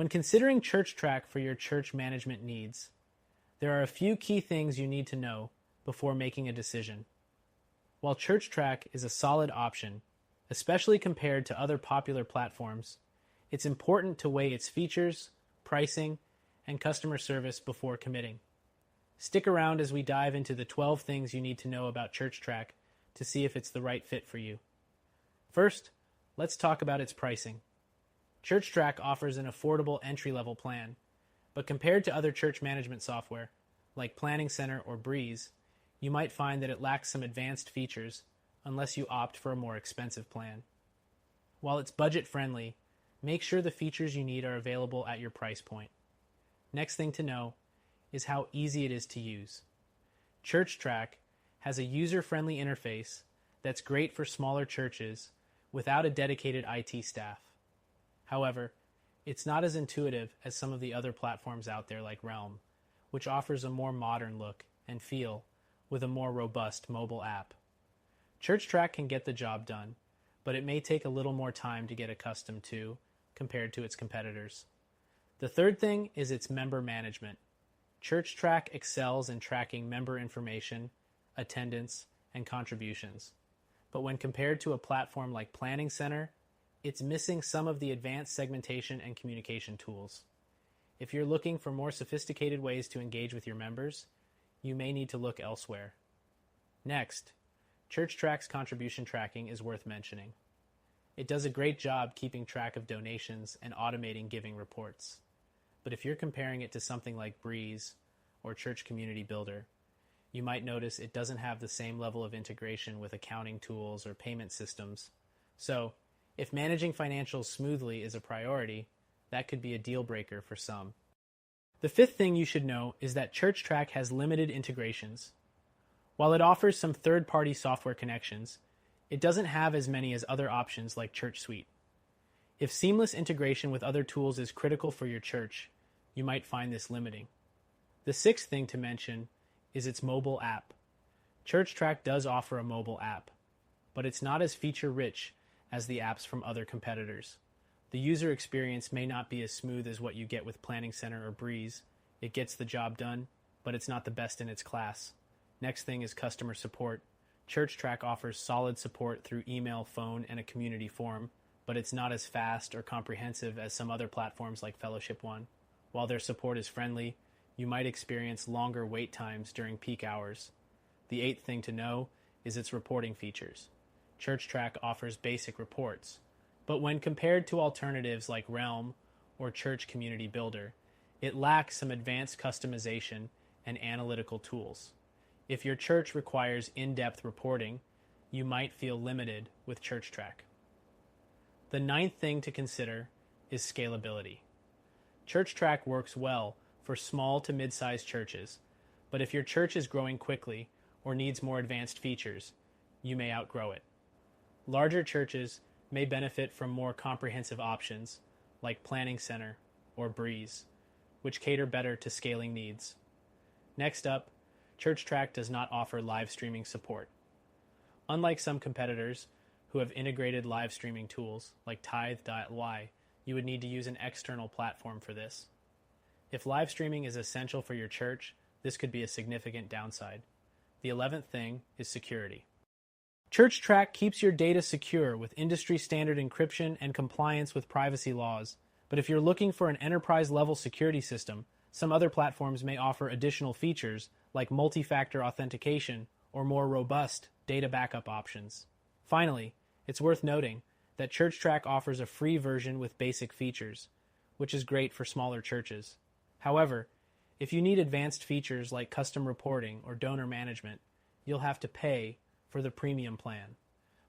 When considering ChurchTrac for your church management needs, there are a few key things you need to know before making a decision. While ChurchTrac is a solid option, especially compared to other popular platforms, it's important to weigh its features, pricing, and customer service before committing. Stick around as we dive into the 12 things you need to know about ChurchTrac to see if it's the right fit for you. First, let's talk about its pricing. ChurchTrac offers an affordable entry-level plan, but compared to other church management software, like Planning Center or Breeze, you might find that it lacks some advanced features unless you opt for a more expensive plan. While it's budget-friendly, make sure the features you need are available at your price point. Next thing to know is how easy it is to use. ChurchTrac has a user-friendly interface that's great for smaller churches without a dedicated IT staff. However, it's not as intuitive as some of the other platforms out there like Realm, which offers a more modern look and feel with a more robust mobile app. ChurchTrac can get the job done, but it may take a little more time to get accustomed to compared to its competitors. The third thing is its member management. ChurchTrac excels in tracking member information, attendance, and contributions. But when compared to a platform like Planning Center, it's missing some of the advanced segmentation and communication tools. If you're looking for more sophisticated ways to engage with your members, you may need to look elsewhere. Next, ChurchTrac's contribution tracking is worth mentioning. It does a great job keeping track of donations and automating giving reports. But if you're comparing it to something like Breeze or Church Community Builder, you might notice it doesn't have the same level of integration with accounting tools or payment systems. So, if managing financials smoothly is a priority, that could be a deal breaker for some. The fifth thing you should know is that ChurchTrac has limited integrations. While it offers some third-party software connections, it doesn't have as many as other options like ChurchSuite. If seamless integration with other tools is critical for your church, you might find this limiting. The sixth thing to mention is its mobile app. ChurchTrac does offer a mobile app, but it's not as feature-rich as the apps from other competitors. The user experience may not be as smooth as what you get with Planning Center or Breeze. It gets the job done, but it's not the best in its class. Next thing is customer support. ChurchTrac offers solid support through email, phone, and a community forum, but it's not as fast or comprehensive as some other platforms like Fellowship One. While their support is friendly, you might experience longer wait times during peak hours. The eighth thing to know is its reporting features. ChurchTrac offers basic reports, but when compared to alternatives like Realm or Church Community Builder, it lacks some advanced customization and analytical tools. If your church requires in-depth reporting, you might feel limited with ChurchTrac. The ninth thing to consider is scalability. ChurchTrac works well for small to mid-sized churches, but if your church is growing quickly or needs more advanced features, you may outgrow it. Larger churches may benefit from more comprehensive options like Planning Center or Breeze, which cater better to scaling needs. Next up, ChurchTrac does not offer live streaming support. Unlike some competitors who have integrated live streaming tools like Tithe.ly, you would need to use an external platform for this. If live streaming is essential for your church, this could be a significant downside. The 11th thing is security. ChurchTrac keeps your data secure with industry-standard encryption and compliance with privacy laws. But if you're looking for an enterprise-level security system, some other platforms may offer additional features like multi-factor authentication or more robust data backup options. Finally, it's worth noting that ChurchTrac offers a free version with basic features, which is great for smaller churches. However, if you need advanced features like custom reporting or donor management, you'll have to pay for the premium plan.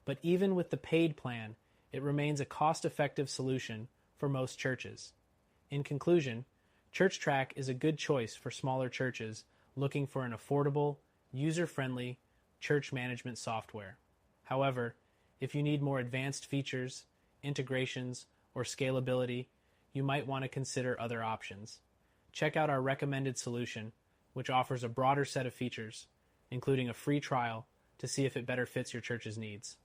But even with the paid plan, it remains a cost-effective solution for most churches. In conclusion, ChurchTrac is a good choice for smaller churches looking for an affordable, user-friendly church management software. However, if you need more advanced features, integrations, or scalability, you might want to consider other options. Check out our recommended solution, which offers a broader set of features, including a free trial to see if it better fits your church's needs.